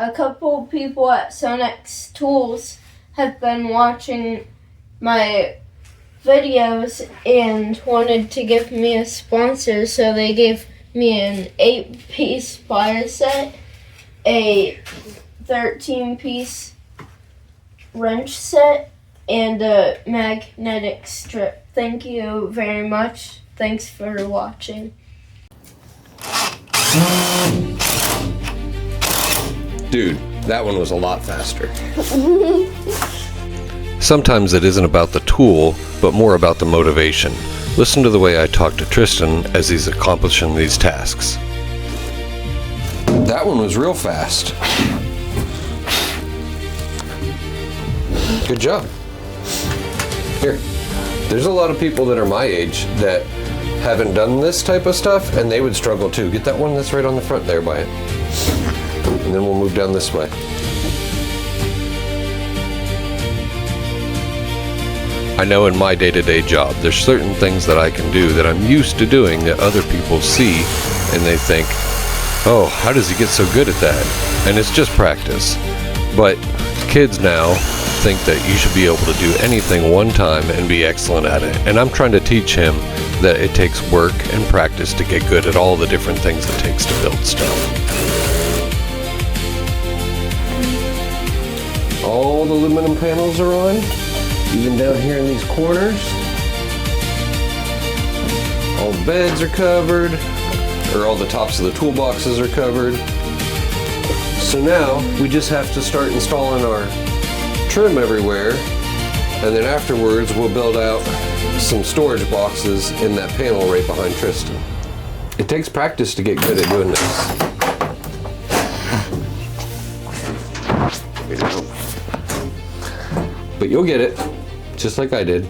a couple people at Sunex Tools have been watching my videos and wanted to give me a sponsor, so they gave me an 8-piece plier set, a 13-piece wrench set, and a magnetic strip. Thank you very much. Thanks for watching. Dude, that one was a lot faster. Sometimes it isn't about the tool, but more about the motivation. Listen to the way I talk to Tristan as he's accomplishing these tasks. That one was real fast. Good job. Here, there's a lot of people that are my age that haven't done this type of stuff, and they would struggle too. Get that one that's right on the front there by it. And then we'll move down this way. I know in my day-to-day job, there's certain things that I can do that I'm used to doing that other people see, and they think, oh, how does he get so good at that? And it's just practice. But kids now think that you should be able to do anything one time and be excellent at it. And I'm trying to teach him that it takes work and practice to get good at all the different things it takes to build stuff. All the aluminum panels are on, even down here in these corners. All the beds are covered, or all the tops of the toolboxes are covered. So now we just have to start installing our trim everywhere, and then afterwards we'll build out some storage boxes in that panel right behind Tristan. It takes practice to get good at doing this. But you'll get it, just like I did.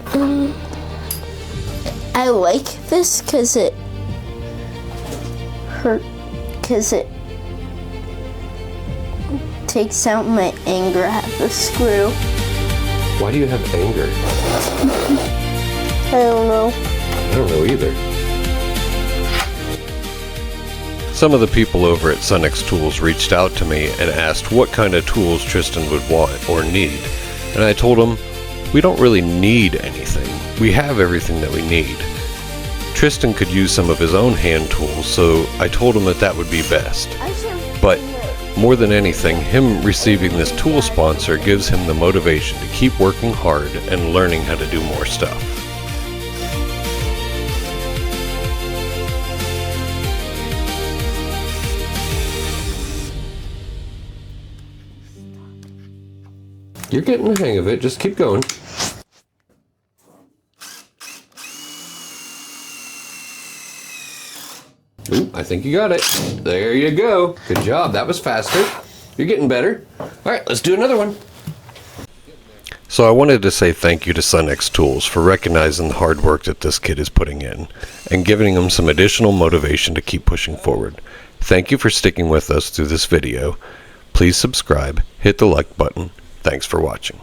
I like this because it takes out my anger at the screw. Why do you have anger? I don't know. I don't know either. Some of the people over at Sunex Tools reached out to me and asked what kind of tools Tristan would want or need. And I told them, we don't really need anything. We have everything that we need. Tristan could use some of his own hand tools, so I told him that that would be best. But more than anything, him receiving this tool sponsor gives him the motivation to keep working hard and learning how to do more stuff. You're getting the hang of it, just keep going. Ooh, I think you got it. There you go. Good job, that was faster. You're getting better. All right, let's do another one. So I wanted to say thank you to Sunex Tools for recognizing the hard work that this kid is putting in and giving him some additional motivation to keep pushing forward. Thank you for sticking with us through this video. Please subscribe, hit the like button. Thanks for watching.